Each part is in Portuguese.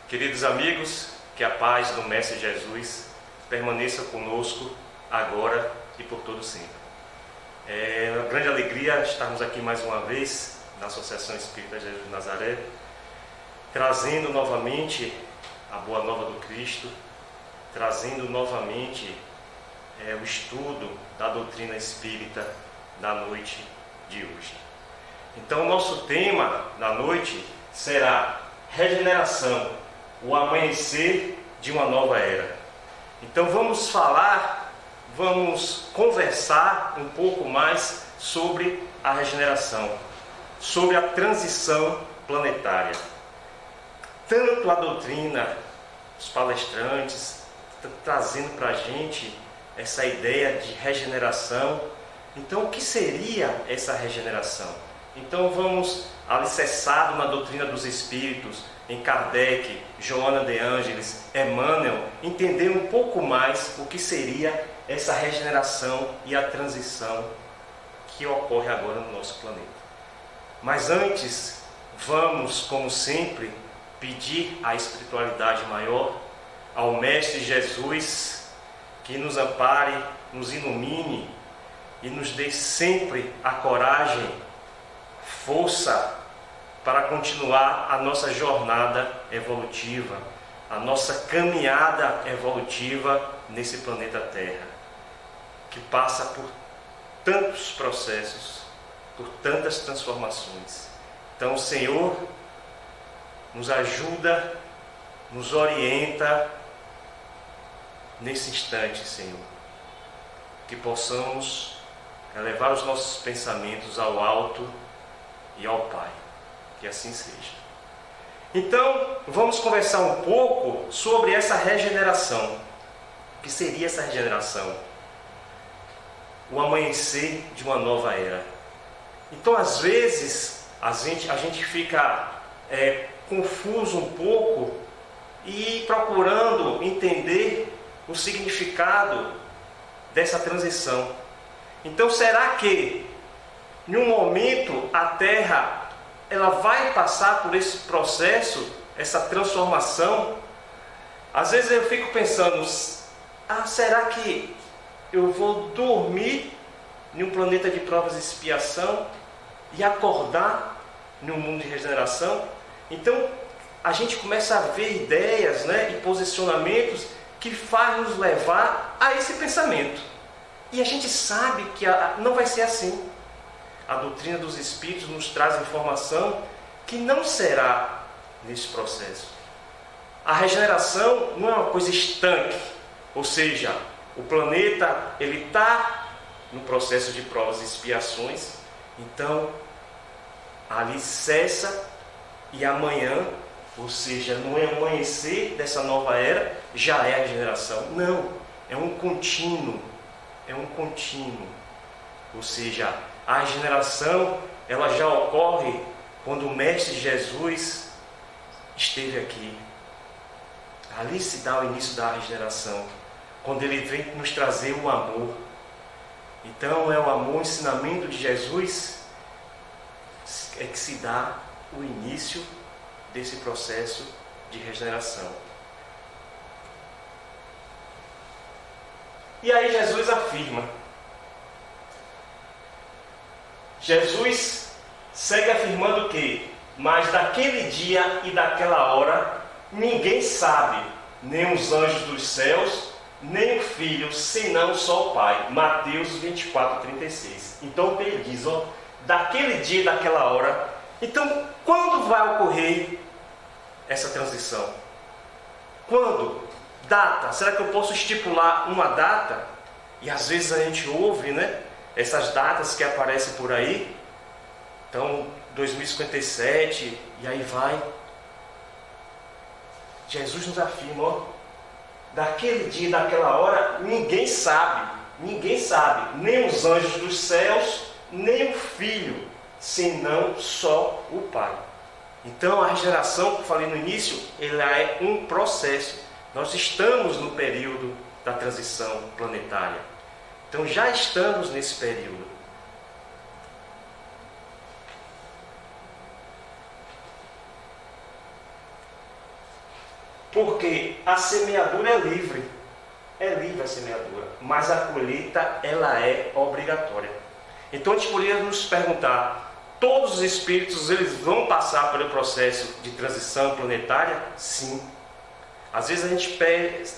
Queridos amigos, que a paz do Mestre Jesus permaneça conosco agora e por todo sempre. É uma grande alegria estarmos aqui mais uma vez na Associação Espírita Jesus de Nazaré, trazendo novamente a Boa Nova do Cristo, trazendo novamente o estudo da doutrina espírita na noite de hoje. Então, o nosso tema da noite será regeneração, o amanhecer de uma nova era. Então vamos conversar um pouco mais sobre a regeneração, sobre a transição planetária. Tanto a doutrina, os palestrantes, trazendo para a gente essa ideia de regeneração. Então, o que seria essa regeneração? Então, vamos, alicerçado na doutrina dos Espíritos, em Kardec, Joana de Ângeles, Emmanuel, entender um pouco mais o que seria essa regeneração e a transição que ocorre agora no nosso planeta. Mas antes, vamos, como sempre, pedir à espiritualidade maior, ao Mestre Jesus, que nos ampare, nos ilumine e nos dê sempre a coragem, força para continuar a nossa jornada evolutiva, a nossa caminhada evolutiva nesse planeta Terra, que passa por tantos processos, por tantas transformações. Então o Senhor nos ajuda, nos orienta nesse instante, Senhor, que possamos elevar os nossos pensamentos ao alto e ao Pai. Que assim seja. Então, vamos conversar um pouco sobre essa regeneração. O que seria essa regeneração? O amanhecer de uma nova era. Então, às vezes, a gente fica confuso um pouco e procurando entender o significado dessa transição. Então, será que, em um momento, a Terra ela vai passar por esse processo, essa transformação? Às vezes eu fico pensando, será que eu vou dormir em um planeta de provas e expiação e acordar num mundo de regeneração? Então a gente começa a ver ideias, e posicionamentos que faz nos levar a esse pensamento. E a gente sabe que não vai ser assim. A doutrina dos Espíritos nos traz informação que não será nesse processo. A regeneração não é uma coisa estanque, ou seja, o planeta ele está no processo de provas e expiações, então ali cessa e amanhã, ou seja, no amanhecer dessa nova era, já é a regeneração. Não, é um contínuo, ou seja, a regeneração, ela já ocorre quando o Mestre Jesus esteve aqui. Ali se dá o início da regeneração, quando ele vem nos trazer o amor. Então é o amor, o ensinamento de Jesus, é que se dá o início desse processo de regeneração. E aí Jesus afirma, Jesus segue afirmando que, mas daquele dia e daquela hora, ninguém sabe, nem os anjos dos céus, nem o Filho, senão só o Pai. Mateus 24:36. Então ele diz, daquele dia e daquela hora. Então, quando vai ocorrer essa transição? Quando? Data. Será que eu posso estipular uma data? E às vezes a gente ouve, essas datas que aparecem por aí. Então, 2057, e aí vai. Jesus nos afirma, daquele dia e daquela hora, ninguém sabe, nem os anjos dos céus, nem o Filho, senão só o Pai. Então, a regeneração, que eu falei no início, ela é um processo. Nós estamos no período da transição planetária. Então já estamos nesse período. Porque a semeadura é livre a semeadura, mas a colheita ela é obrigatória. Então a gente poderia nos perguntar, todos os espíritos eles vão passar pelo processo de transição planetária? Sim. Às vezes a gente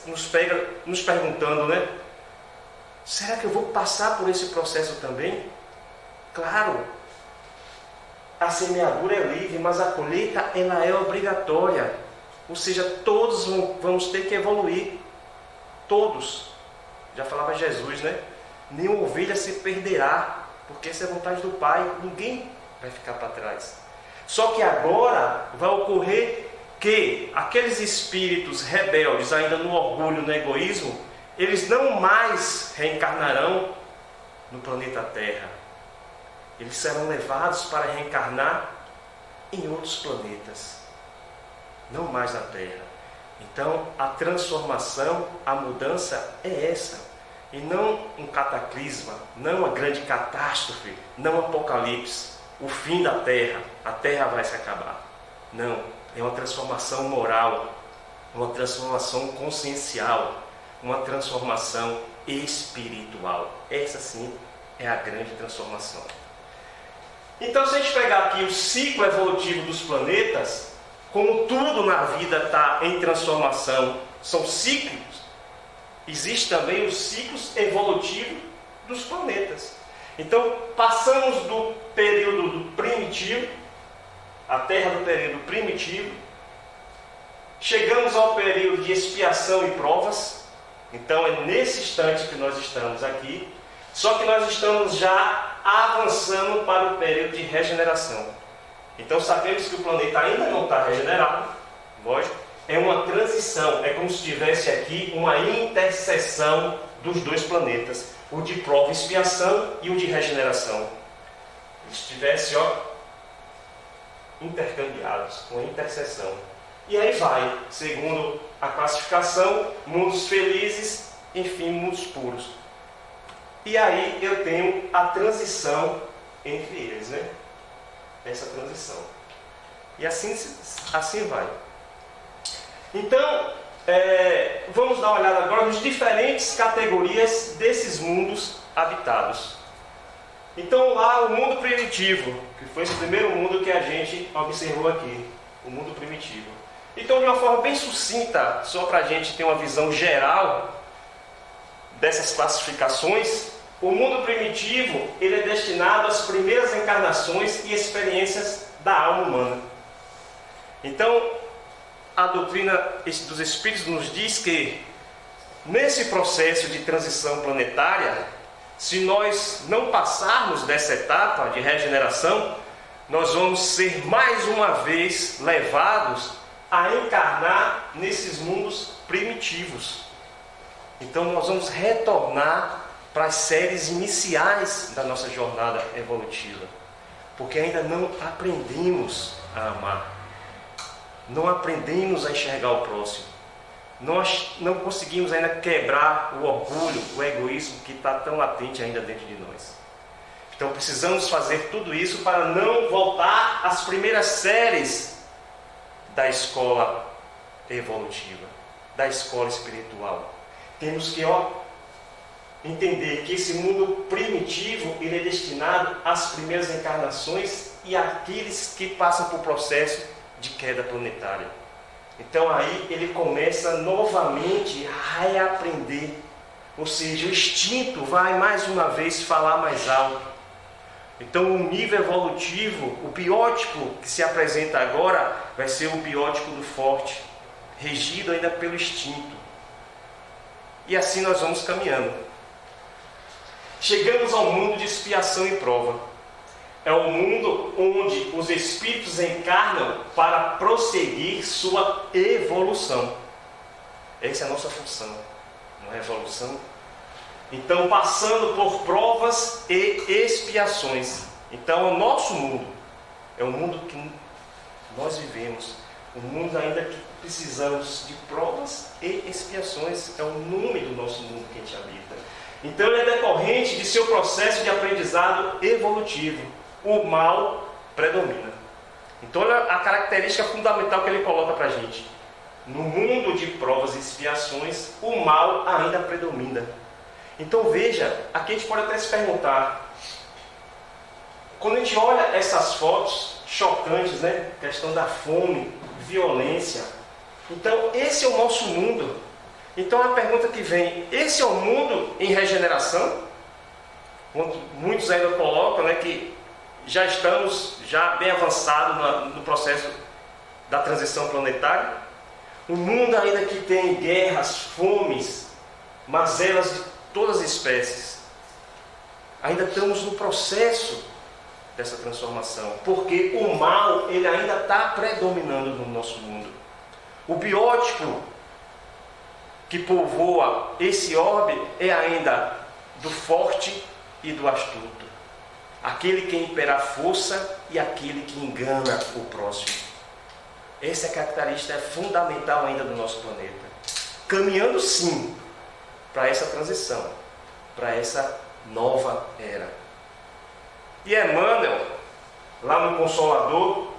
nos pega nos perguntando, né? Será que eu vou passar por esse processo também? Claro. A semeadura é livre, mas a colheita ela é obrigatória. Ou seja, todos vamos ter que evoluir. Todos. Já falava Jesus, né? Nenhuma ovelha se perderá, porque essa é a vontade do Pai. Ninguém vai ficar para trás. Só que agora vai ocorrer que aqueles espíritos rebeldes, ainda no orgulho, no egoísmo, eles não mais reencarnarão no planeta Terra. Eles serão levados para reencarnar em outros planetas, não mais na Terra. Então, a transformação, a mudança é essa. E não um cataclisma, não uma grande catástrofe, não um apocalipse, o fim da Terra, a Terra vai se acabar. Não, é uma transformação moral, uma transformação consciencial, uma transformação espiritual. Essa sim é a grande transformação. Então, se a gente pegar aqui o ciclo evolutivo dos planetas, como tudo na vida está em transformação, são ciclos, existe também os ciclos evolutivos dos planetas. Então, passamos do período primitivo, a Terra do período primitivo, chegamos ao período de expiação e provas. Então, é nesse instante que nós estamos aqui, só que nós estamos já avançando para o período de regeneração. Então sabemos que o planeta ainda não está regenerado, lógico, é uma transição, é como se tivesse aqui uma interseção dos dois planetas, o de prova e expiação e o de regeneração. Eles estivessem intercambiados, uma interseção. E aí vai, segundo a classificação, mundos felizes, enfim, mundos puros. E aí eu tenho a transição entre eles, né? Essa transição. E assim vai. Então, vamos dar uma olhada agora nas diferentes categorias desses mundos habitados. Então, lá o mundo primitivo, que foi esse primeiro mundo que a gente observou aqui, o mundo primitivo. Então, de uma forma bem sucinta, só para a gente ter uma visão geral dessas classificações, o mundo primitivo ele é destinado às primeiras encarnações e experiências da alma humana. Então, a doutrina dos Espíritos nos diz que, nesse processo de transição planetária, se nós não passarmos dessa etapa de regeneração, nós vamos ser mais uma vez levados a encarnar nesses mundos primitivos. Então nós vamos retornar para as séries iniciais da nossa jornada evolutiva, porque ainda não aprendemos a amar, não aprendemos a enxergar o próximo, nós não conseguimos ainda quebrar o orgulho, o egoísmo que está tão latente ainda dentro de nós. Então precisamos fazer tudo isso para não voltar às primeiras séries da escola evolutiva, da escola espiritual. Temos que entender que esse mundo primitivo ele é destinado às primeiras encarnações e àqueles que passam por processo de queda planetária. Então aí ele começa novamente a reaprender, ou seja, o instinto vai mais uma vez falar mais alto. Então o nível evolutivo, o biótipo que se apresenta agora vai ser o biótipo do forte, regido ainda pelo instinto. E assim nós vamos caminhando. Chegamos ao mundo de expiação e prova. É o mundo onde os espíritos encarnam para prosseguir sua evolução. Essa é a nossa função, uma evolução. Então, passando por provas e expiações. Então, o nosso mundo é o mundo que nós vivemos. O mundo ainda que precisamos de provas e expiações. É o nome do nosso mundo que a gente habita. Então, ele é decorrente de seu processo de aprendizado evolutivo. O mal predomina. Então, olha a característica fundamental que ele coloca para a gente. no mundo de provas e expiações, o mal ainda predomina. Então veja, aqui a gente pode até se perguntar, quando a gente olha essas fotos chocantes, né? Questão da fome, violência. Então esse é o nosso mundo. Então a pergunta que vem, esse é o mundo em regeneração? Muitos ainda colocam, né, que já estamos bem avançados no processo da transição planetária. Um mundo ainda que tem guerras, fomes, mazelas de todas as espécies. Ainda estamos no processo dessa transformação, porque o mal ele ainda está predominando no nosso mundo. O biótipo que povoa esse orbe é ainda do forte e do astuto, aquele que impera a força e aquele que engana o próximo. Essa é a característica fundamental ainda do nosso planeta, caminhando sim para essa transição, para essa nova era. E Emmanuel, lá no Consolador,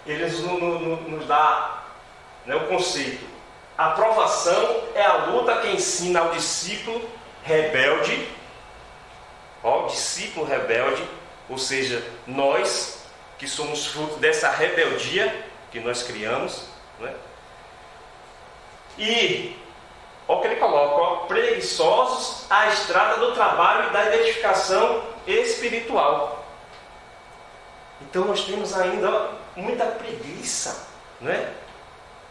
ele nos dá, né, o conceito: a provação é a luta que ensina ao discípulo rebelde, discípulo rebelde, ou seja, nós que somos fruto dessa rebeldia que nós criamos, né? E olha o que ele coloca, preguiçosos à estrada do trabalho e da identificação espiritual. Então nós temos ainda muita preguiça, né,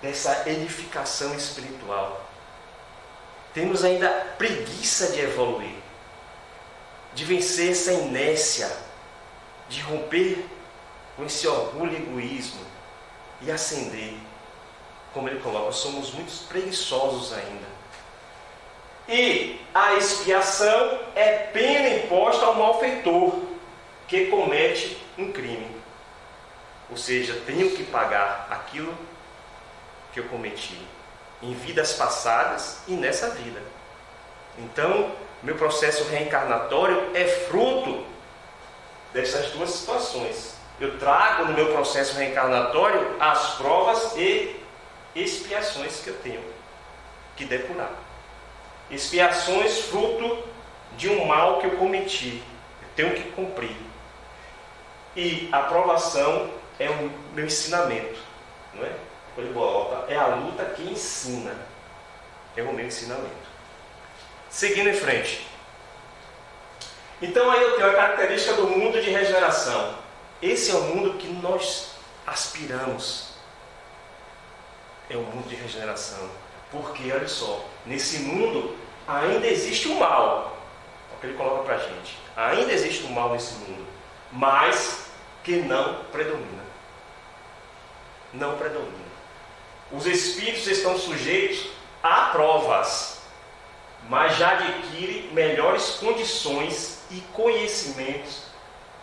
dessa edificação espiritual. Temos ainda preguiça de evoluir, de vencer essa inércia, de romper com esse orgulho e egoísmo e ascender. Como ele coloca, somos muito preguiçosos ainda. E a expiação é pena imposta ao malfeitor que comete um crime. Ou seja, tenho que pagar aquilo que eu cometi em vidas passadas e nessa vida. Então, meu processo reencarnatório é fruto dessas duas situações. Eu trago no meu processo reencarnatório as provas e expiações que eu tenho que depurar. Expiações fruto de um mal que eu cometi, eu tenho que cumprir. E a provação é o meu ensinamento, não é? Ele coloca, é a luta que ensina, é o meu ensinamento. Seguindo em frente. Então aí eu tenho a característica do mundo de regeneração. Esse é o mundo que nós aspiramos. É o mundo de regeneração. Porque, olha só, nesse mundo ainda existe o mal. É o que ele coloca para a gente. Ainda existe o mal nesse mundo, mas que não predomina. Não predomina. Os espíritos estão sujeitos a provas, mas já adquirem melhores condições e conhecimentos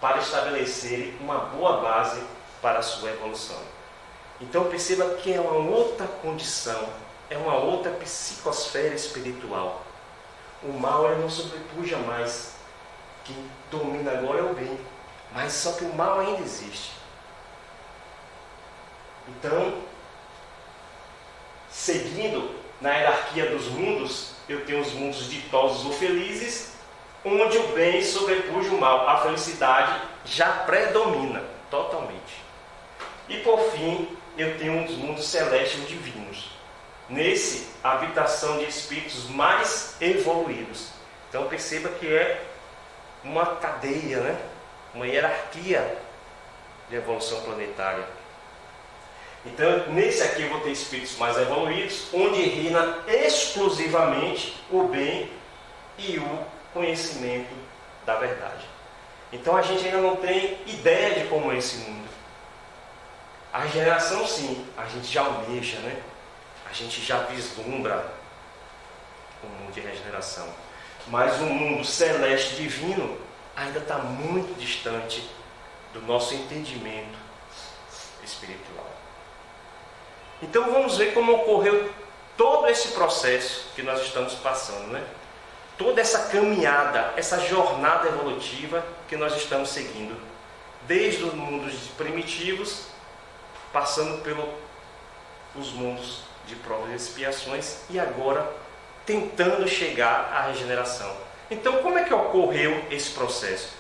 para estabelecerem uma boa base para a sua evolução. Então perceba que é uma outra condição, é uma outra psicosfera espiritual. O mal ele não sobrepuja mais. Quem domina agora é o bem, mas só que o mal ainda existe. Então, seguindo na hierarquia dos mundos, eu tenho os mundos ditosos ou felizes, onde o bem sobrepuja o mal. A felicidade já predomina totalmente. E por fim, eu tenho os mundos celestes ou divinos. Nesse, a habitação de espíritos mais evoluídos. Então perceba que é uma cadeia, né? Uma hierarquia de evolução planetária. Então, nesse aqui eu vou ter espíritos mais evoluídos, onde reina exclusivamente o bem e o conhecimento da verdade. Então a gente ainda não tem ideia de como é esse mundo. A regeneração sim, a gente já almeja, né? A gente já vislumbra o mundo de regeneração. Mas o mundo celeste divino ainda está muito distante do nosso entendimento espiritual. Então vamos ver como ocorreu todo esse processo que nós estamos passando, né? Toda essa caminhada, essa jornada evolutiva que nós estamos seguindo, desde os mundos primitivos, passando pelos mundos de provas e expiações e agora tentando chegar à regeneração. Então, como é que ocorreu esse processo?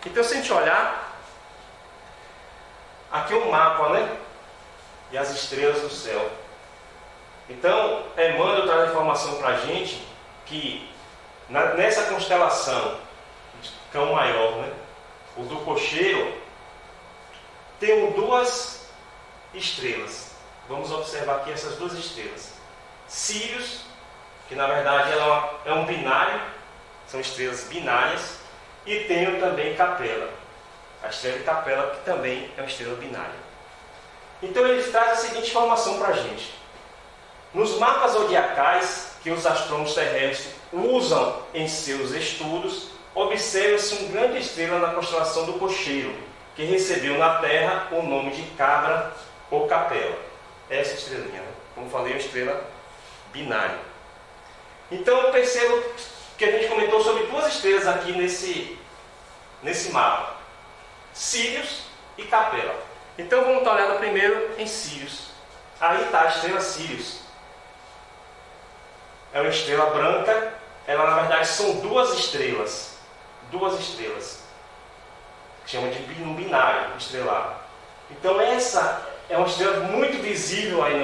Então, se a gente olhar, aqui é um mapa, né? E as estrelas do céu. Então, Emmanuel traz a informação para a gente que nessa constelação de Cão Maior, né? O do Cocheiro, tem duas estrelas. Vamos observar aqui essas duas estrelas. Sírius, que na verdade ela é um binário, são estrelas binárias, e tenho também Capela, a estrela de Capela, que também é uma estrela binária. Então ele traz a seguinte informação para a gente. Nos mapas zodiacais que os astrônomos terrestres usam em seus estudos, observa-se uma grande estrela na constelação do Cocheiro, que recebeu na Terra o nome de Cabra ou Capela. Essa estrelinha, né? Como falei, é uma estrela binária. Então eu percebo que a gente comentou sobre duas estrelas aqui nesse mapa: Sírius e Capela. Então vamos dar uma olhada primeiro em Sírius. Aí está a estrela Sírius. É uma estrela branca. Ela na verdade são duas estrelas. Duas estrelas. Que chama de um binário estelar. Então essa é uma estrela muito visível aí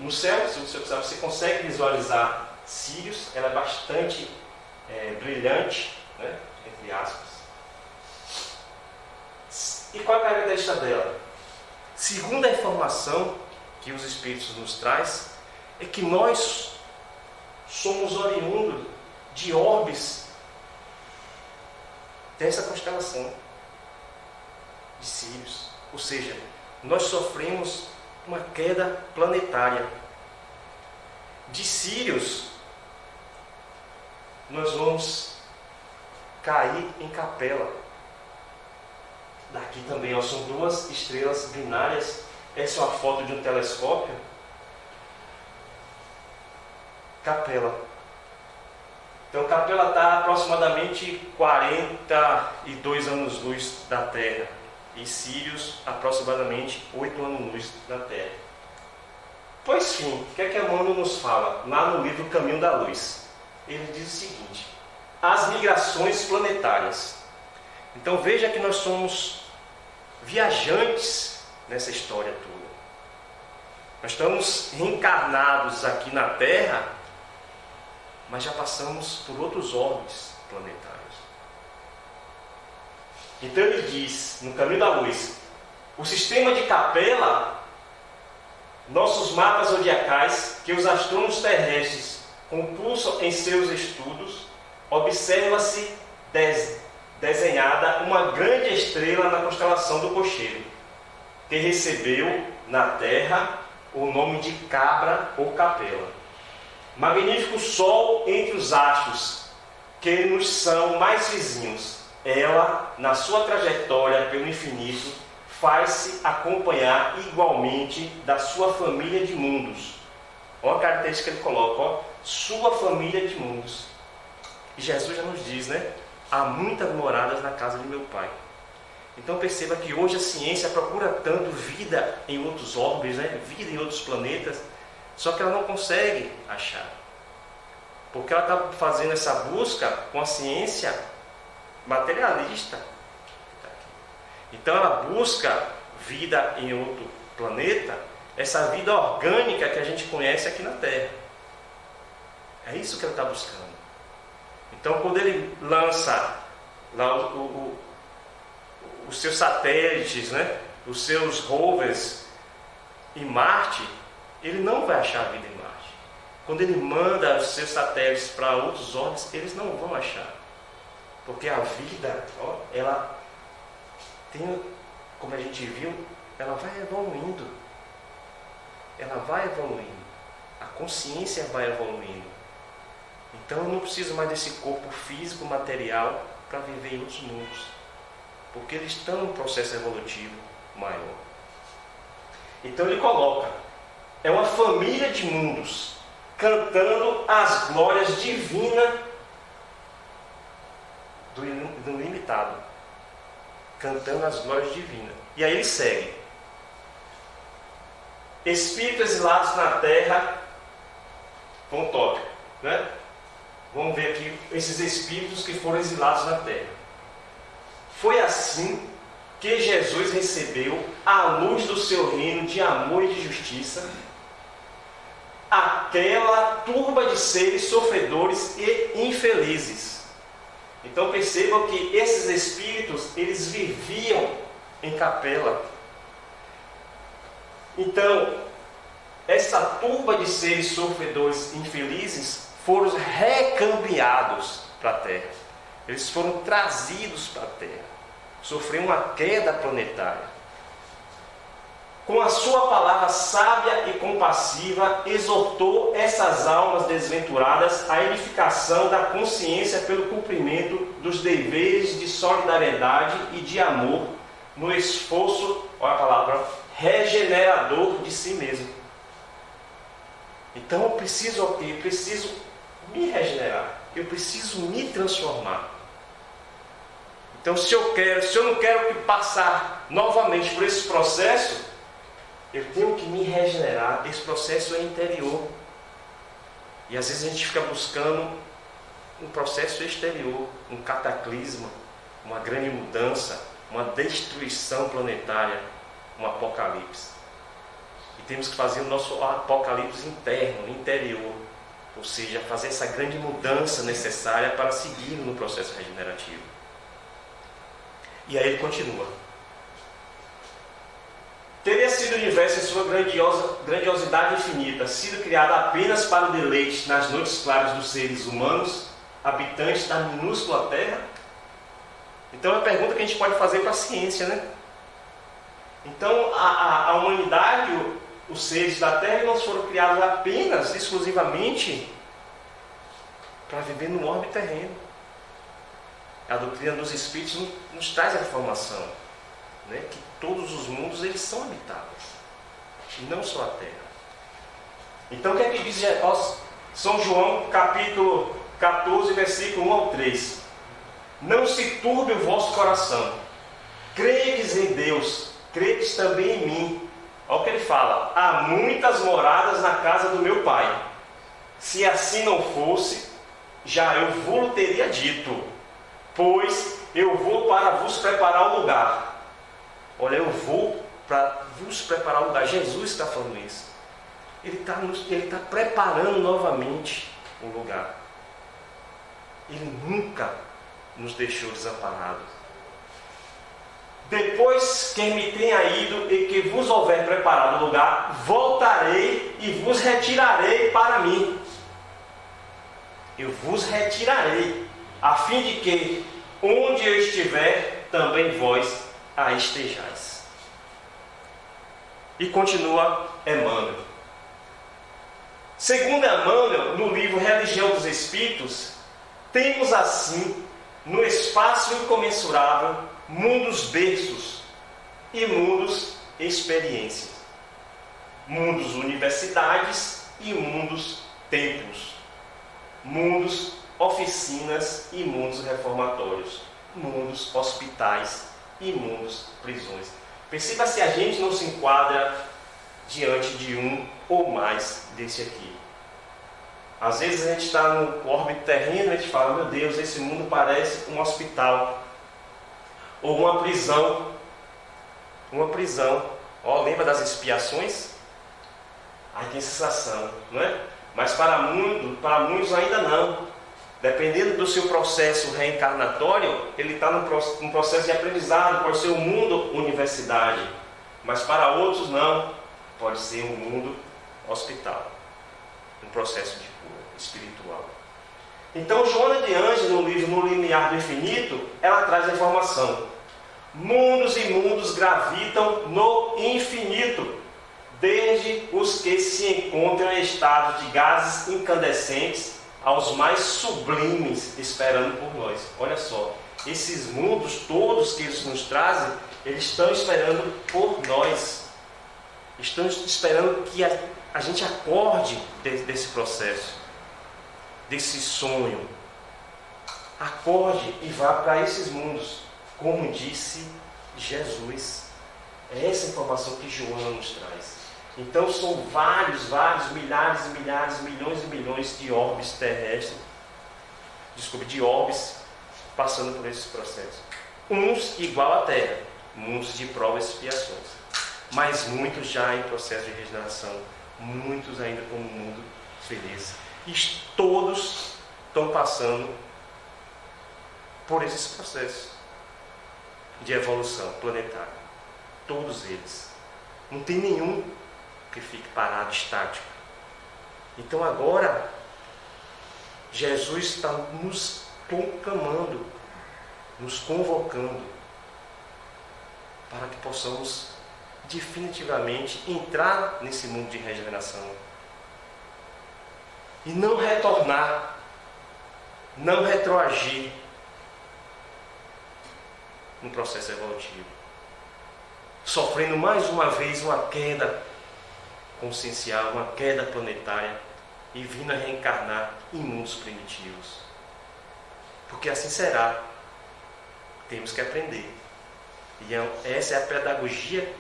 no céu. Se você consegue visualizar Sírius, ela é bastante brilhante, né? Entre aspas. E qual é a característica dela? Segundo a informação que os Espíritos nos traz, é que nós somos oriundos de orbes dessa constelação de Sírius. Ou seja, nós sofremos uma queda planetária. De Sírius, nós vamos cair em Capela. Daqui também, ó, são duas estrelas binárias. Essa é uma foto de um telescópio. Capela. Então Capela está aproximadamente 42 anos-luz da Terra. E Sírius aproximadamente 8 anos-luz da Terra. Pois sim, o que é que Emmanuel nos fala? Lá no livro Caminho da Luz. Ele diz o seguinte: as migrações planetárias. Então veja que nós somos viajantes nessa história toda. Nós estamos reencarnados aqui na Terra, mas já passamos por outros orbes planetários. Então ele diz, no Caminho da Luz, o sistema de Capela, nossos mapas zodiacais, que os astrônomos terrestres compulsam em seus estudos, observa-se desenhada uma grande estrela na constelação do Cocheiro, que recebeu na Terra o nome de Cabra ou Capela. Magnífico Sol entre os astros, que nos são mais vizinhos. Ela, na sua trajetória pelo infinito, faz-se acompanhar igualmente da sua família de mundos. Olha a característica que ele coloca, ó, sua família de mundos. E Jesus já nos diz, né? Há muitas moradas na casa de meu Pai. Então perceba que hoje a ciência procura tanto vida em outros orbes, né? Vida em outros planetas, só que ela não consegue achar. Porque ela está fazendo essa busca com a ciência materialista. Então ela busca vida em outro planeta, essa vida orgânica que a gente conhece aqui na Terra. É isso que ela está buscando. Então quando ele lança lá os seus satélites, né, os seus rovers em Marte, ele não vai achar vida em Marte. Quando ele manda os seus satélites para outros orbes, eles não vão achar. Porque a vida, ó, ela tem, como a gente viu, ela vai evoluindo. Ela vai evoluindo. A consciência vai evoluindo. Então eu não preciso mais desse corpo físico, material, para viver em outros mundos. Porque eles estão em um processo evolutivo maior. Então ele coloca, é uma família de mundos, cantando as glórias divinas do ilimitado. Cantando as glórias divinas. E aí ele segue. Espíritos exilados na Terra Foi um tópico, né? Vamos ver aqui esses espíritos que foram exilados na terra. Foi assim que Jesus recebeu a luz do seu reino de amor e de justiça, aquela turba de seres sofredores e infelizes. Então percebam que esses espíritos, eles viviam em capela. Então, essa turba de seres sofredores e infelizes foram recambiados para a Terra. Eles foram trazidos para a Terra. Sofreram uma queda planetária. Com a sua palavra sábia e compassiva, exortou essas almas desventuradas à edificação da consciência pelo cumprimento dos deveres de solidariedade e de amor no esforço, olha a palavra, regenerador de si mesmo. Então eu preciso o quê? Eu preciso me regenerar. Eu preciso me transformar. Então se eu não quero passar novamente por esse processo, eu tenho que me regenerar. Esse processo é interior. E às vezes a gente fica buscando um processo exterior, um cataclisma, uma grande mudança, uma destruição planetária, um apocalipse. E temos que fazer o nosso apocalipse interno, interior. Ou seja, fazer essa grande mudança necessária para seguir no processo regenerativo. E aí ele continua. Teria sido o universo em sua grandiosidade infinita, sido criado apenas para o deleite nas noites claras dos seres humanos, habitantes da minúscula Terra? Então é uma pergunta que a gente pode fazer para a ciência, né? Então a humanidade, os seres da Terra, não foram criados apenas, exclusivamente, para viver no orbe terreno. A doutrina dos Espíritos nos traz a informação, né, que todos os mundos eles são habitáveis, e não só a Terra. Então o que é que diz São João, capítulo 14, versículo 1 ao 3? Não se turbe o vosso coração, credes em Deus, credes também em mim. Olha o que ele fala: há muitas moradas na casa do meu Pai. Se assim não fosse, já eu vos teria dito, pois eu vou para vos preparar um lugar. Olha, eu vou para vos preparar um lugar. Jesus está falando isso. Ele está preparando novamente um lugar. Ele nunca nos deixou desamparados. Depois que me tenha ido e que vos houver preparado o lugar, voltarei e vos retirarei para mim. Eu vos retirarei, a fim de que, onde eu estiver, também vós a estejais. E continua Emmanuel. Segundo Emmanuel, no livro Religião dos Espíritos, temos assim, no espaço incomensurável, mundos berços e mundos experiências, mundos universidades e mundos templos, mundos oficinas e mundos reformatórios, mundos hospitais e mundos prisões. Perceba se a gente não se enquadra diante de um ou mais desse aqui. Às vezes a gente está no órbito terreno e a gente fala: meu Deus, esse mundo parece um hospital ou uma prisão. Uma prisão. Ó, lembra das expiações? Aí tem sensação, não é? Mas para muitos ainda não. Dependendo do seu processo reencarnatório, ele está num processo de aprendizado, pode ser um mundo universidade, mas para outros não, pode ser um mundo hospital, um processo de cura espiritual. Então Joana de Ângeles, no livro No Limiar do Infinito, ela traz a informação: mundos e mundos gravitam no infinito, desde os que se encontram em estado de gases incandescentes aos mais sublimes esperando por nós. Olha só, esses mundos todos que eles nos trazem, eles estão esperando por nós. Estão esperando que a gente acorde desse processo, desse sonho. Acorde e vá para esses mundos, como disse Jesus. É essa informação que Joana nos traz. Então são vários, milhares e milhares, milhões e milhões de orbes terrestres, de orbes passando por esses processos. Uns igual à Terra, muitos de provas e expiações, mas muitos já em processo de regeneração, muitos ainda como um mundo feliz. E todos estão passando por esses processos de evolução planetária. Todos eles. Não tem nenhum que fique parado, estático. Então agora, Jesus está nos proclamando, nos convocando, para que possamos definitivamente entrar nesse mundo de regeneração. E não retornar, não retroagir no processo evolutivo, sofrendo mais uma vez uma queda consciencial, uma queda planetária, e vindo a reencarnar em mundos primitivos. Porque assim será. Temos que aprender. E essa é a pedagogia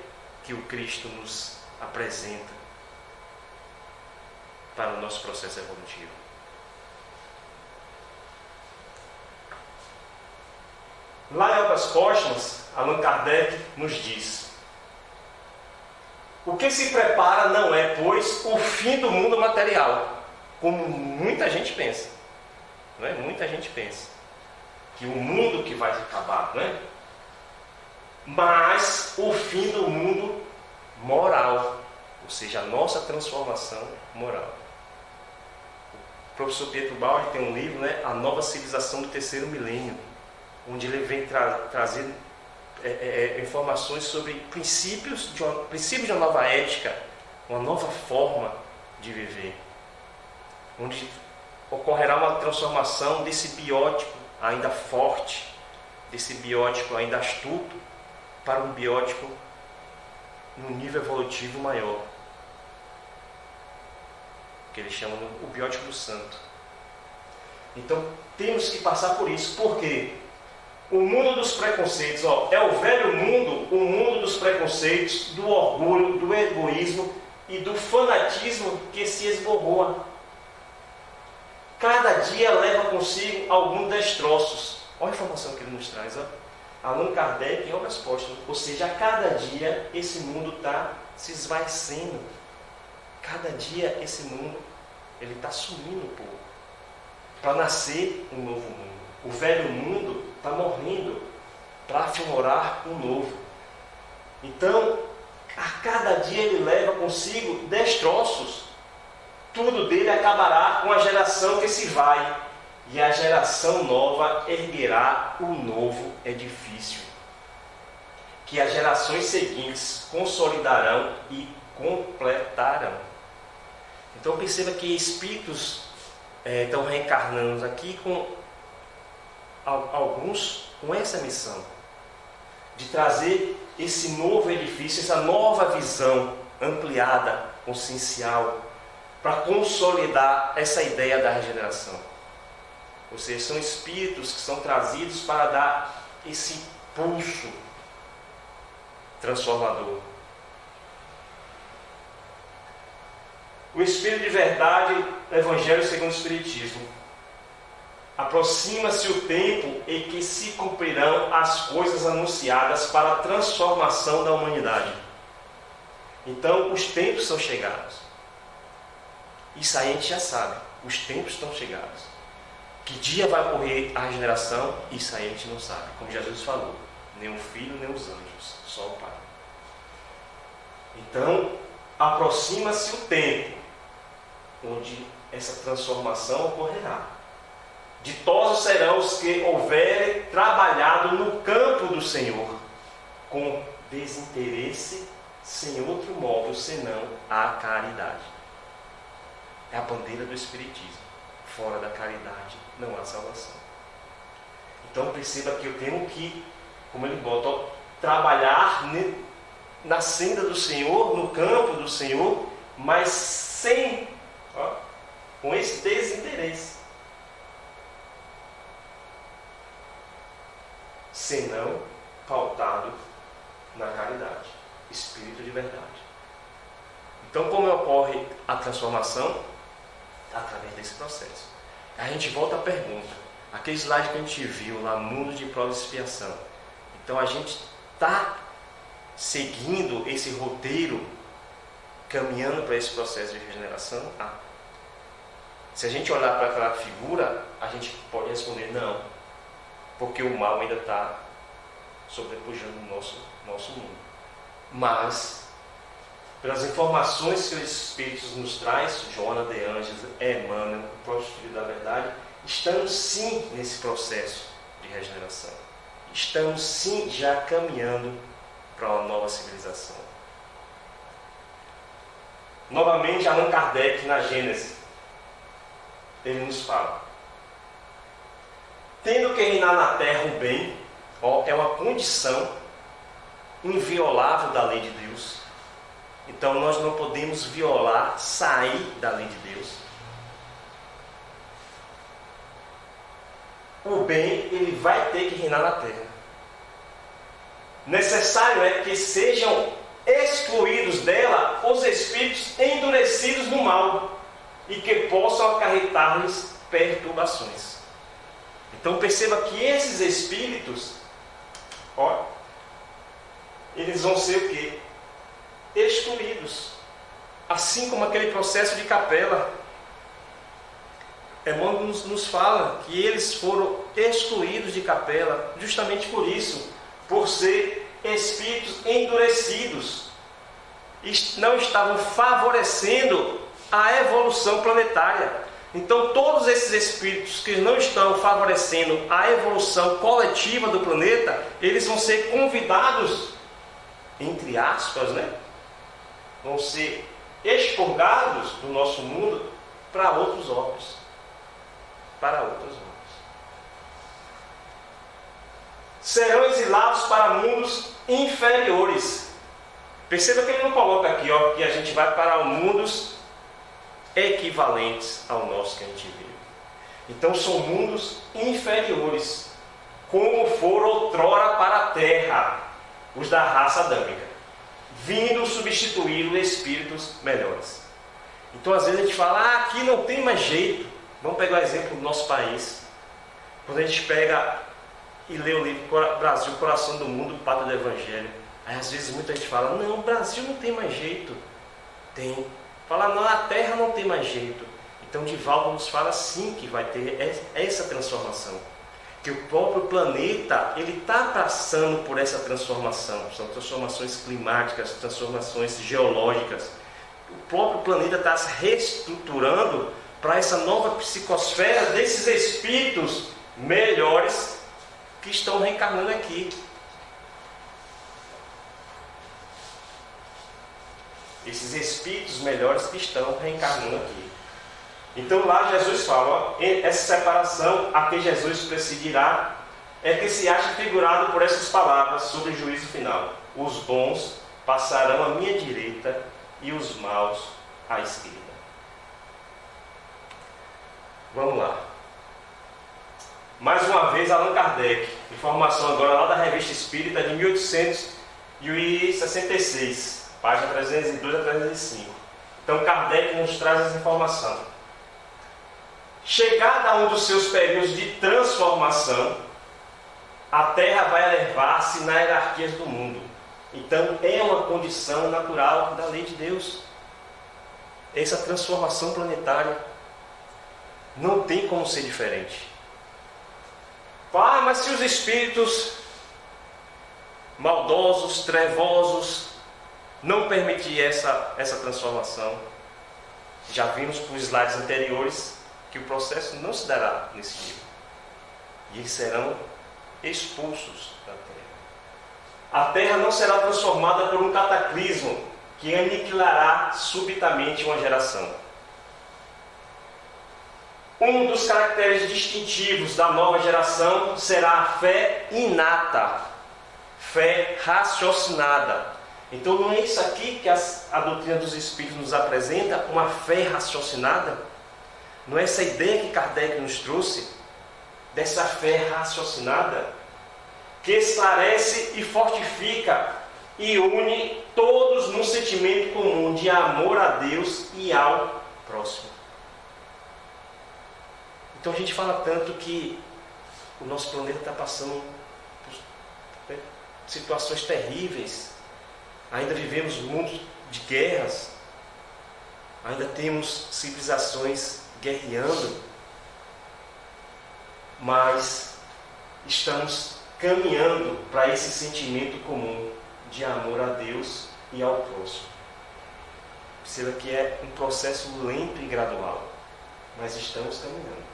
que o Cristo nos apresenta para o nosso processo evolutivo. Lá em Obras Póstumas, Allan Kardec nos diz: o que se prepara não é, pois, o fim do mundo material, como muita gente pensa. Não é? Muita gente pensa que o mundo que vai acabar, não é? Mas o fim do mundo moral, ou seja, a nossa transformação moral. O professor Pietro Baldi tem um livro, né, A Nova Civilização do Terceiro Milênio, onde ele vem trazer informações sobre princípios de uma nova ética, uma nova forma de viver, onde ocorrerá uma transformação desse biótipo ainda forte, desse biótipo ainda astuto, para um biótipo num nível evolutivo maior, que eles chamam o biótipo do santo. Então temos que passar por isso. Por quê? O mundo dos preconceitos, é o velho mundo, o mundo dos preconceitos, do orgulho, do egoísmo e do fanatismo que se esbogoa. Cada dia leva consigo alguns destroços. Olha a informação que ele nos traz. Allan Kardec em Obras Póstumas. Ou seja, a cada dia esse mundo está se esvaecendo. Cada dia esse mundo está sumindo um pouco, para nascer um novo mundo. O velho mundo está morrendo para aflorar um novo. Então, a cada dia ele leva consigo destroços. Tudo dele acabará com a geração que se vai, e a geração nova erguerá o novo edifício, que as gerações seguintes consolidarão e completarão. Então perceba que espíritos estão reencarnando aqui com alguns com essa missão de trazer esse novo edifício, essa nova visão ampliada, consciencial, para consolidar essa ideia da regeneração. Ou seja, são espíritos que são trazidos para dar esse impulso transformador. O Espírito de Verdade, Evangelho segundo o Espiritismo. Aproxima-se o tempo em que se cumprirão as coisas anunciadas para a transformação da humanidade. Então, os tempos são chegados. Isso aí a gente já sabe. Os tempos estão chegados. Que dia vai ocorrer a regeneração? Isso aí a gente não sabe. Como Jesus falou, nem o Filho, nem os anjos, só o Pai. Então, aproxima-se o tempo onde essa transformação ocorrerá. Ditosos serão os que houverem trabalhado no campo do Senhor, com desinteresse, sem outro modo senão a caridade. É a bandeira do Espiritismo. Fora da caridade não há salvação. Então perceba que eu tenho que, como ele bota, trabalhar na senda do Senhor, no campo do Senhor, mas sem, com esse desinteresse. Senão pautado na caridade, espírito de verdade. Então, como ocorre a transformação? Através desse processo. A gente volta à pergunta. Aquele slide que a gente viu lá, mundo de prova e expiação. Então, a gente está seguindo esse roteiro, caminhando para esse processo de regeneração? Se a gente olhar para aquela figura, a gente pode responder não, porque o mal ainda está sobrepujando o nosso mundo. Mas, pelas informações que os Espíritos nos traz, Joana de Ângeles, Emmanuel, o próprio Espírito da Verdade, estamos sim nesse processo de regeneração. Estamos sim já caminhando para uma nova civilização. Novamente, Allan Kardec, na Gênese, ele nos fala: tendo que reinar na terra o bem, é uma condição inviolável da lei de Deus. Então nós não podemos violar, sair da lei de Deus. O bem, ele vai ter que reinar na terra. Necessário é que sejam excluídos dela os espíritos endurecidos no mal e que possam acarretar-lhes perturbações. Então perceba que esses espíritos, eles vão ser o quê? Excluídos. Assim como aquele processo de capela. Emmanuel nos fala que eles foram excluídos de capela justamente por isso, por ser espíritos endurecidos. Não estavam favorecendo a evolução planetária. Então todos esses espíritos que não estão favorecendo a evolução coletiva do planeta, eles vão ser convidados, entre aspas, vão ser expurgados do nosso mundo para outros orbes. Serão exilados para mundos inferiores. Perceba que ele não coloca aqui, que a gente vai para mundos equivalentes ao nosso que a gente vive. Então são mundos inferiores, como foram outrora para a Terra, os da raça adâmica, vindo substituir os espíritos melhores. Então às vezes a gente fala, aqui não tem mais jeito. Vamos pegar o exemplo do nosso país. Quando a gente pega e lê o livro Brasil, Coração do Mundo, Pátria do Evangelho, aí às vezes muita gente fala, não, o Brasil não tem mais jeito. Tem. Fala, não, a Terra não tem mais jeito. Então Divaldo nos fala sim que vai ter essa transformação. Que o próprio planeta, ele está passando por essa transformação. São transformações climáticas, transformações geológicas. O próprio planeta está se reestruturando para essa nova psicosfera desses espíritos melhores que estão reencarnando aqui. Esses espíritos melhores que estão reencarnando aqui. Então lá Jesus fala, essa separação a que Jesus presidirá é que se acha figurado por essas palavras sobre o juízo final. Os bons passarão à minha direita e os maus à esquerda. Vamos lá. Mais uma vez Allan Kardec, informação agora lá da Revista Espírita de 1866, página 302 a 305. Então Kardec nos traz essa informação. Chegada a um dos seus períodos de transformação, a Terra vai elevar-se na hierarquia do mundo. Então é uma condição natural da lei de Deus. Essa transformação planetária não tem como ser diferente. Mas se os espíritos maldosos, trevosos, não permitir essa transformação, já vimos por slides anteriores que o processo não se dará nesse nível. E eles serão expulsos da Terra. A Terra não será transformada por um cataclismo que aniquilará subitamente uma geração. Um dos caracteres distintivos da nova geração será a fé inata, fé raciocinada. Então não é isso aqui que a doutrina dos Espíritos nos apresenta, uma fé raciocinada? Não é essa ideia que Kardec nos trouxe, dessa fé raciocinada, que esclarece e fortifica e une todos num sentimento comum de amor a Deus e ao próximo. Então a gente fala tanto que o nosso planeta está passando por situações terríveis. Ainda vivemos mundos de guerras. Ainda temos civilizações guerreando. Mas estamos caminhando para esse sentimento comum de amor a Deus e ao próximo. Perceba que é um processo lento e gradual, mas estamos caminhando.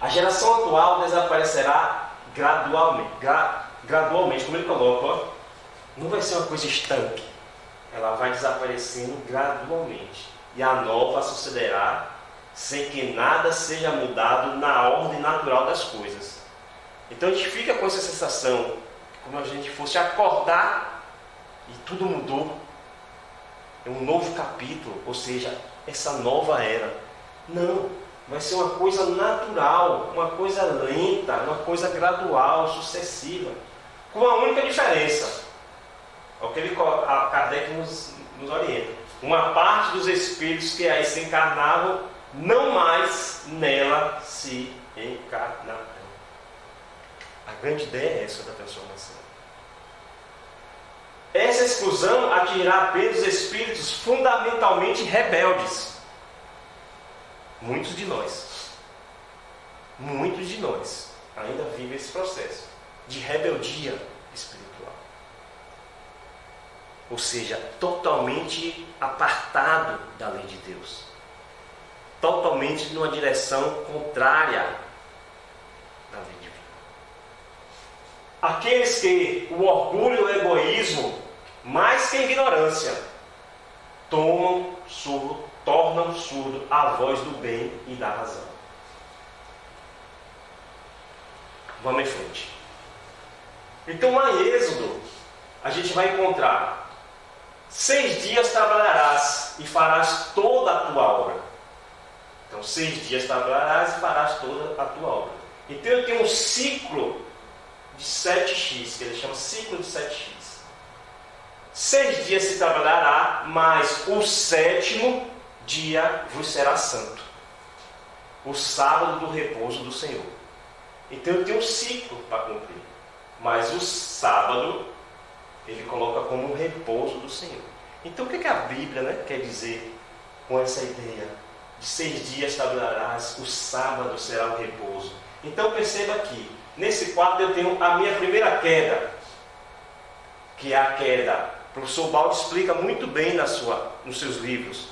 A geração atual desaparecerá gradualmente, como ele coloca, ó, não vai ser uma coisa estanque, ela vai desaparecendo gradualmente, e a nova sucederá sem que nada seja mudado na ordem natural das coisas. Então a gente fica com essa sensação, como a gente fosse acordar e tudo mudou. É um novo capítulo, ou seja, essa nova era. Não, vai ser uma coisa natural, uma coisa lenta, uma coisa gradual, sucessiva, com uma única diferença. É o que a Kardec nos orienta. Uma parte dos espíritos que aí se encarnavam, não mais nela se encarnarão. A grande ideia é essa da transformação. Essa exclusão atingirá apenas os espíritos fundamentalmente rebeldes. Muitos de nós ainda vivem esse processo de rebeldia espiritual. Ou seja, totalmente apartado da lei de Deus. Totalmente numa direção contrária da lei divina. Aqueles que o orgulho e o egoísmo, mais que a ignorância, tornam surdo a voz do bem e da razão. Vamos em frente. Então, lá em Êxodo, a gente vai encontrar: 6 dias trabalharás e farás toda a tua obra. Então, 6 dias trabalharás e farás toda a tua obra. Então, eu tenho um ciclo de 7x, que ele chama ciclo de 7x. 6 dias se trabalhará, mas o 7º dia vos será santo. O sábado do repouso do Senhor. Então, eu tenho um ciclo para cumprir. Mas o sábado, ele coloca como um repouso do Senhor. Então, o que a Bíblia, quer dizer com essa ideia? De 6 dias trabalharás, o sábado será o repouso. Então perceba aqui, nesse quadro eu tenho a minha primeira queda, que é a queda, o professor Baldi explica muito bem nos seus livros,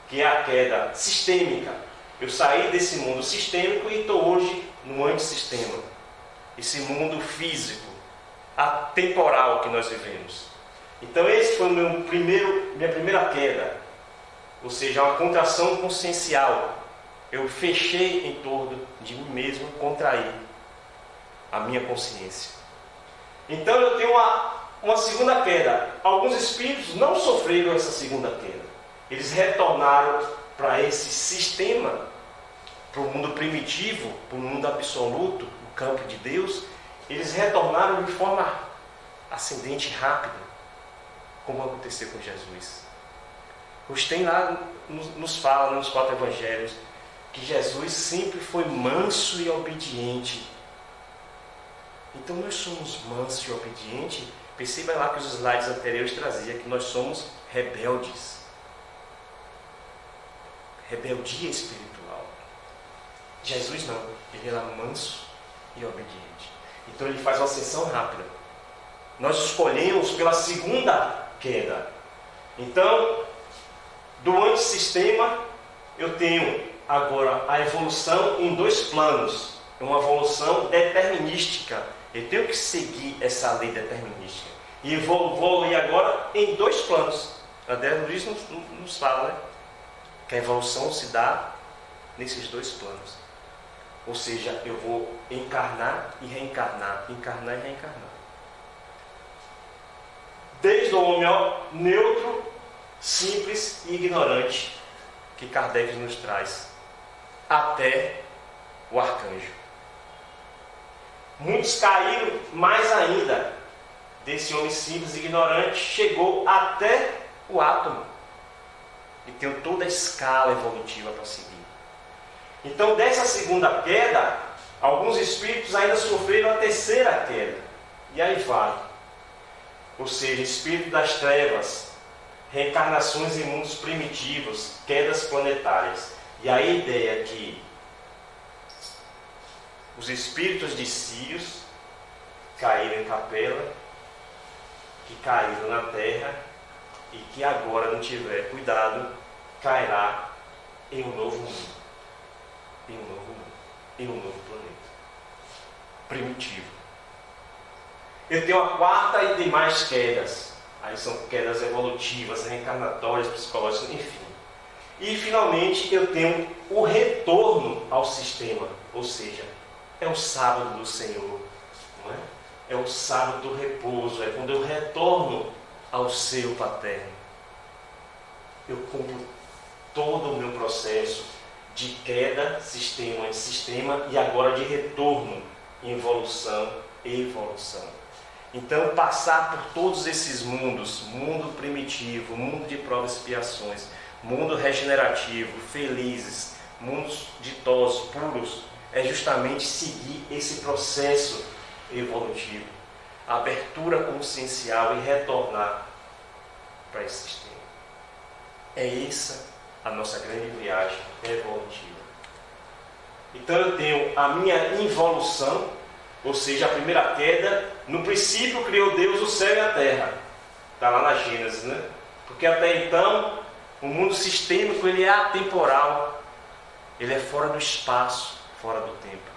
que é a queda sistêmica. Eu saí desse mundo sistêmico e estou hoje no antissistema. Esse mundo físico, atemporal que nós vivemos. Então esse foi minha primeira queda. Ou seja, uma contração consciencial. Eu fechei em torno de mim mesmo, contraí a minha consciência. Então eu tenho uma segunda queda. Alguns espíritos não sofreram essa segunda queda. Eles retornaram para esse sistema, para o mundo primitivo, para o mundo absoluto, o campo de Deus. Eles retornaram de forma ascendente rápida, como aconteceu com Jesus. Agostinho lá nos fala, nos 4 evangelhos, que Jesus sempre foi manso e obediente. Então nós somos mansos e obedientes. Perceba lá que os slides anteriores traziam que nós somos rebeldes. Rebeldia espiritual. Jesus não, ele era manso e obediente. Então ele faz uma ascensão rápida. Nós escolhemos pela segunda queda. Então, do antissistema, eu tenho agora a evolução em 2 planos. É uma evolução determinística. Eu tenho que seguir essa lei determinística. E vou evoluir agora em 2 planos. André Luiz nos fala, que a evolução se dá nesses 2 planos. Ou seja, eu vou encarnar e reencarnar, encarnar e reencarnar. Desde o homem neutro, simples e ignorante, que Kardec nos traz, até o arcanjo. Muitos caíram mais ainda, desse homem simples e ignorante chegou até o átomo. E tem toda a escala evolutiva para seguir. Então, dessa segunda queda, alguns espíritos ainda sofreram a terceira queda. E aí vai. Ou seja, espírito das trevas, reencarnações em mundos primitivos, quedas planetárias. E aí a ideia é que os espíritos de Sírios caíram em Capela, que caíram na Terra e que agora, não tiver cuidado, cairá em um novo mundo. Em um novo mundo. Em um novo planeta. Primitivo. Eu tenho a quarta e demais quedas. Aí são quedas evolutivas, reencarnatórias, psicológicas, enfim. E finalmente eu tenho o retorno ao sistema. Ou seja, é o sábado do Senhor. Não é? É o sábado do repouso. É quando eu retorno ao seio paterno. Eu cumpro todo o meu processo de queda, sistema em sistema, e agora de retorno, evolução e evolução. Então, passar por todos esses mundos, mundo primitivo, mundo de provas e expiações, mundo regenerativo, felizes, mundos ditosos, puros, é justamente seguir esse processo evolutivo, a abertura consciencial e retornar para esse sistema. É essa a nossa grande viagem evolutiva. Então eu tenho a minha involução, ou seja, a primeira queda. No princípio criou Deus o céu e a terra. Está lá na Gênesis, né? Porque até então o mundo sistêmico ele é atemporal. Ele é fora do espaço, fora do tempo.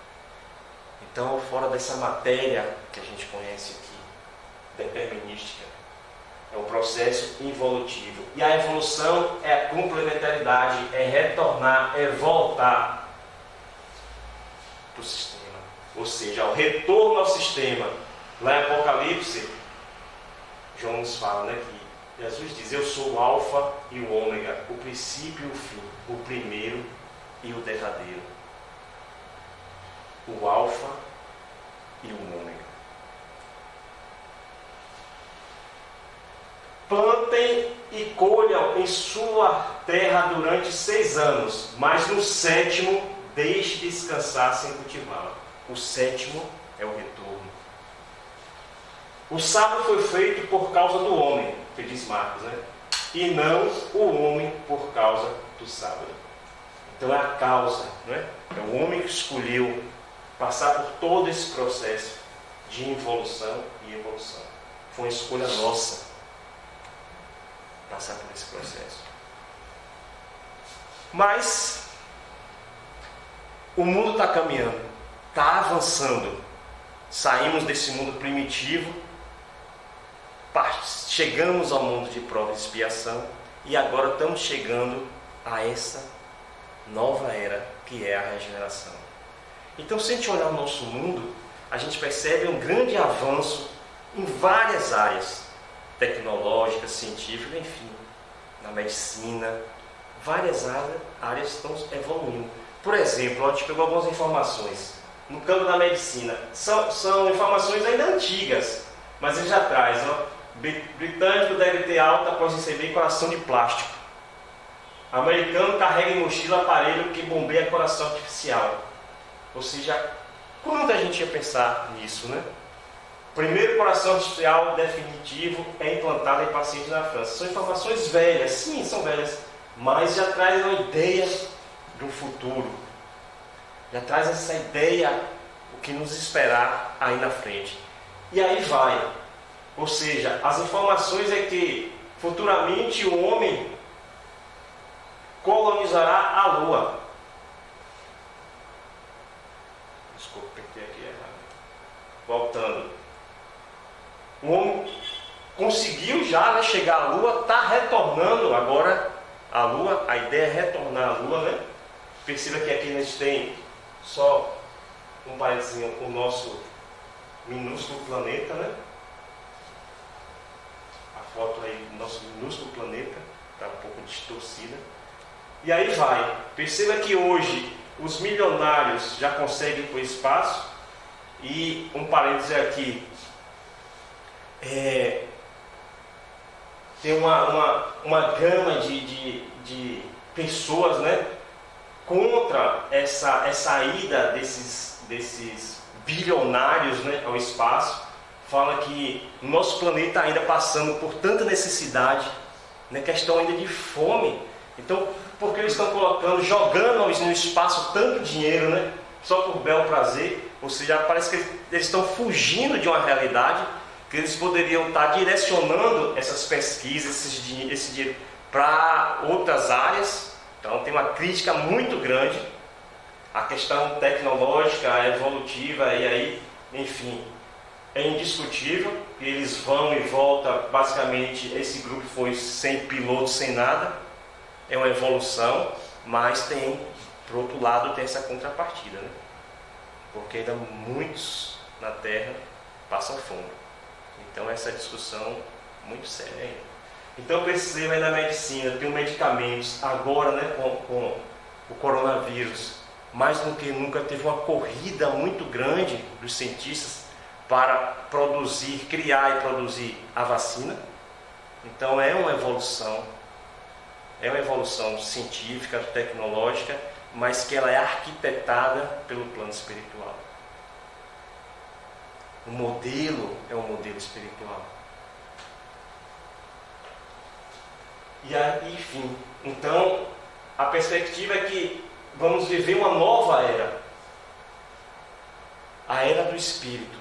Então fora dessa matéria que a gente conhece aqui, determinística. É um processo involutivo. E a evolução é a complementaridade, é retornar, é voltar para o sistema. Ou seja, o retorno ao sistema. Lá em Apocalipse, João nos fala, né, que Jesus diz: eu sou o alfa e o ômega, o princípio e o fim, o primeiro e o derradeiro. O alfa e o ômega. Plantem e colham em sua terra durante 6 anos, mas no 7º deixe descansar sem cultivá-la. O 7º é o retorno. O sábado foi feito por causa do homem, que diz Marcos, né? E não o homem por causa do sábado. Então é a causa, não é? É o homem que escolheu passar por todo esse processo de involução e evolução. Foi uma escolha nossa passar por esse processo. Mas o mundo está caminhando, está avançando. Saímos desse mundo primitivo, chegamos ao mundo de prova e expiação, e agora estamos chegando a essa nova era que é a regeneração. Então, se a gente olhar o nosso mundo, a gente percebe um grande avanço em várias áreas, tecnológicas, científicas, enfim, na medicina, várias áreas estão evoluindo. Por exemplo, a gente pegou algumas informações no campo da medicina, são informações ainda antigas, mas ele já traz, britânico deve ter alta após receber coração de plástico. Americano carrega em mochila aparelho que bombeia coração artificial. Ou seja, quando a gente ia pensar nisso, né? Primeiro coração artificial definitivo é implantado em pacientes na França. São informações velhas, sim, são velhas, mas já traz uma ideia do futuro. Já traz essa ideia, o que nos esperar aí na frente. E aí vai. Ou seja, as informações é que futuramente o homem colonizará a Lua. Desculpa, apertei aqui errado. Voltando. O homem conseguiu já, né, chegar à Lua, está retornando agora à Lua. A ideia é retornar à Lua, né? Perceba que aqui a gente tem só um parezinho, o nosso minúsculo planeta, né? A foto aí do nosso minúsculo planeta está um pouco distorcida. E aí vai. Perceba que hoje os milionários já conseguem ir para o espaço. E um parêntese aqui. tem uma gama de pessoas, né, contra essa ida desses bilionários, né, ao espaço. Fala que o nosso planeta ainda passando por tanta necessidade, né, questão ainda de fome. Então, por que eles estão jogando no espaço tanto dinheiro, né, só por bel prazer? Ou seja, parece que eles estão fugindo de uma realidade que eles poderiam estar direcionando essas pesquisas, esse dinheiro para outras áreas. Então tem uma crítica muito grande à questão tecnológica, evolutiva, e aí, enfim, é indiscutível que eles vão e voltam. Basicamente, esse grupo foi sem piloto, sem nada. É uma evolução, mas tem, por outro lado, tem essa contrapartida, né? Porque ainda muitos na Terra passam fome. Então essa discussão muito séria ainda. Então eu percebo aí na medicina, tem medicamentos agora, né, com o coronavírus, mais do que nunca teve uma corrida muito grande dos cientistas para criar e produzir a vacina. Então é uma evolução científica, tecnológica, mas que ela é arquitetada pelo plano espiritual. O modelo é um modelo espiritual. E aí, enfim, então a perspectiva é que vamos viver uma nova era, a era do Espírito.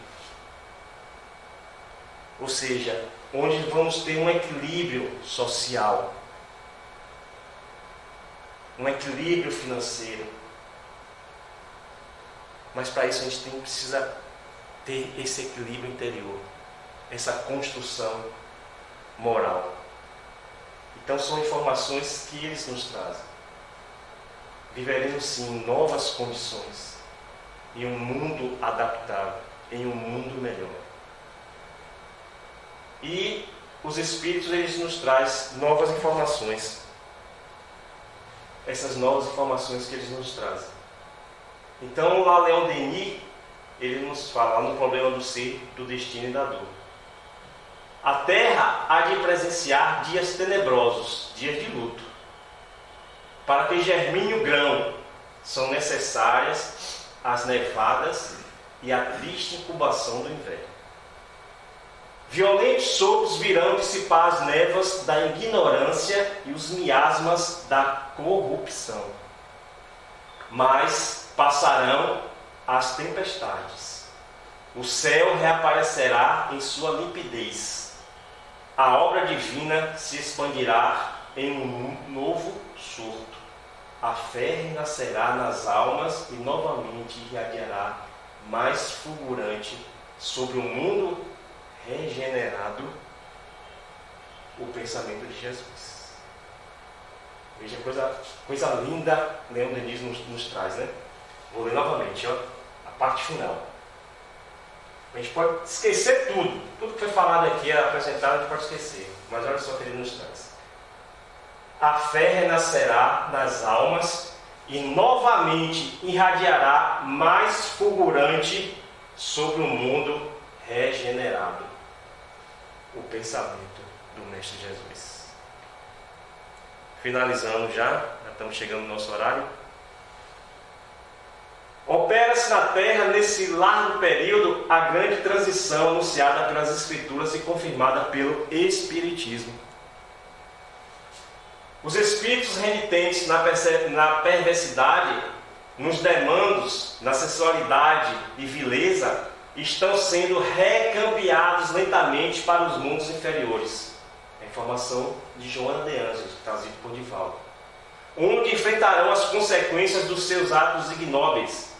Ou seja, onde vamos ter um equilíbrio social, um equilíbrio financeiro. Mas para isso a gente precisa ter esse equilíbrio interior, essa construção moral. Então são informações que eles nos trazem. Viveremos sim em novas condições, em um mundo adaptável, em um mundo melhor. E os Espíritos, eles nos trazem novas informações. Essas novas informações que eles nos trazem. Então lá Leon Denis, ele nos fala no problema do ser, do destino e da dor. A Terra há de presenciar dias tenebrosos, dias de luto. Para que germine o grão, são necessárias as nevadas e a triste incubação do inverno. Violentos sopros virão dissipar as névoas da ignorância e os miasmas da corrupção. Mas passarão as tempestades. O céu reaparecerá em sua limpidez. A obra divina se expandirá em um novo surto. A fé renascerá nas almas e novamente irradiará mais fulgurante sobre o mundo regenerado o pensamento de Jesus. Veja, coisa linda Leon Denis nos traz, né? Vou ler novamente, ó, a parte final. A gente pode esquecer tudo que foi falado aqui, apresentado, a gente pode esquecer. Mas olha só o que ele nos traz. A fé renascerá nas almas e novamente irradiará mais fulgurante sobre o mundo regenerado o pensamento do Mestre Jesus. Finalizando já estamos chegando no nosso horário. Opera-se na Terra, nesse largo período, a grande transição anunciada pelas Escrituras e confirmada pelo Espiritismo. Os espíritos renitentes na perversidade, nos demandos, na sensualidade e vileza, estão sendo recambiados lentamente para os mundos inferiores. A informação de Joana de Ângeles, trazido por Divaldo. Onde enfrentarão as consequências dos seus atos ignóbeis,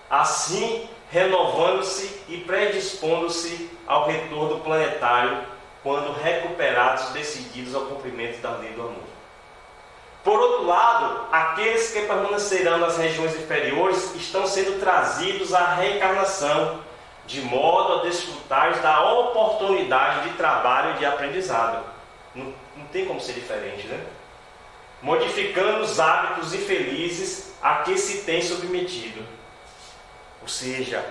assim renovando-se e predispondo-se ao retorno planetário, quando recuperados, decididos ao cumprimento da lei do amor. Por outro lado, aqueles que permanecerão nas regiões inferiores estão sendo trazidos à reencarnação, de modo a desfrutar da oportunidade de trabalho e de aprendizado. Não tem como ser diferente, né? Modificando os hábitos infelizes a que se tem submetido. Ou seja,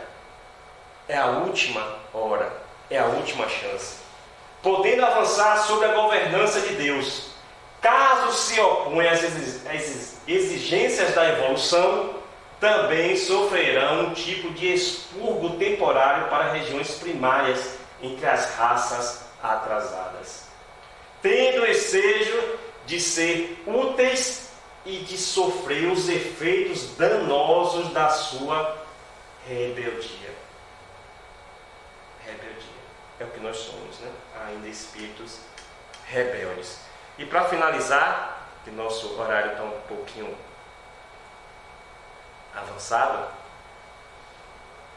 é a última hora, é a última chance. podendo avançar sobre a governança de Deus. Caso se oponha às exigências da evolução, também sofrerão um tipo de expurgo temporário para regiões primárias entre as raças atrasadas, tendo o ensejo de ser úteis e de sofrer os efeitos danosos da sua rebeldia. Rebeldia é o que nós somos, né? Ainda espíritos rebeldes. E para finalizar, que nosso horário está um pouquinho avançado,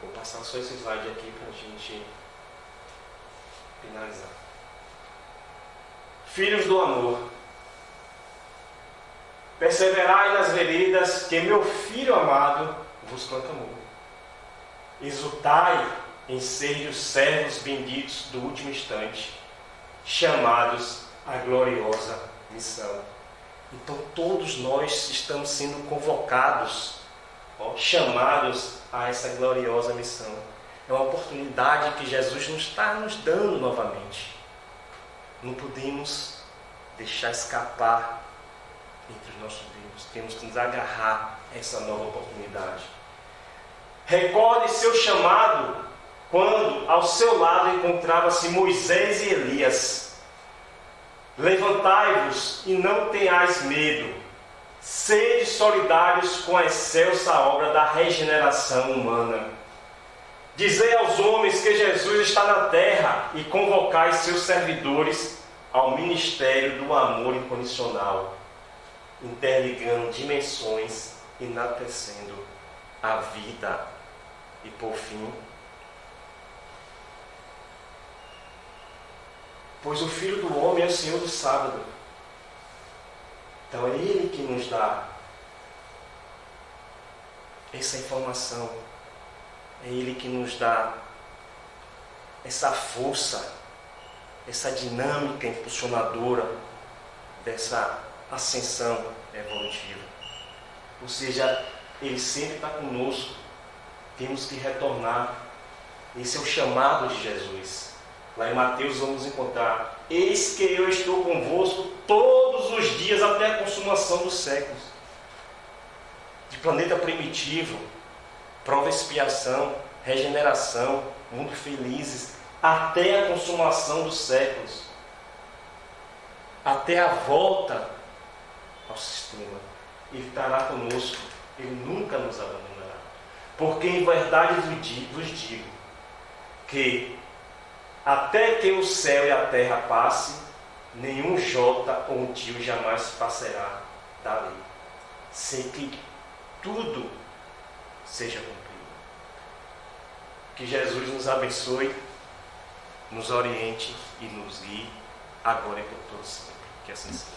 vou passar só esse slide aqui para a gente finalizar. Filhos do amor, perseverai nas veredas que meu Filho amado vos proclamou. Exultai em ser os servos benditos do último instante, chamados à gloriosa missão. Então todos nós estamos sendo convocados, chamados a essa gloriosa missão. É uma oportunidade que Jesus nos está nos dando novamente. Não podemos deixar escapar entre os nossos dedos. Temos que nos agarrar a essa nova oportunidade. Recorde seu chamado quando ao seu lado encontrava-se Moisés e Elias. Levantai-vos e não tenhais medo. Sede solidários com a excelsa obra da regeneração humana. Dizei aos homens que Jesus está na terra e convocai seus servidores ao ministério do amor incondicional, interligando dimensões, enaltecendo a vida. E por fim, pois o Filho do Homem é o Senhor do sábado. Então é Ele que nos dá essa informação. É Ele que nos dá essa força, essa dinâmica impulsionadora dessa ascensão evolutiva. Ou seja, Ele sempre está conosco. Temos que retornar. Esse é o chamado de Jesus. Lá em Mateus vamos encontrar: eis que eu estou convosco todos os dias até a consumação dos séculos. De planeta primitivo, prova expiação, regeneração, mundo felizes, até a consumação dos séculos. Até a volta ao sistema. Ele estará conosco. Ele nunca nos abandonará. Porque em verdade vos digo que até que o céu e a terra passe, nenhum jota ou um tio jamais passará da lei, sem que tudo seja cumprido. Que Jesus nos abençoe, nos oriente e nos guie, agora e por todo sempre. Que assim seja.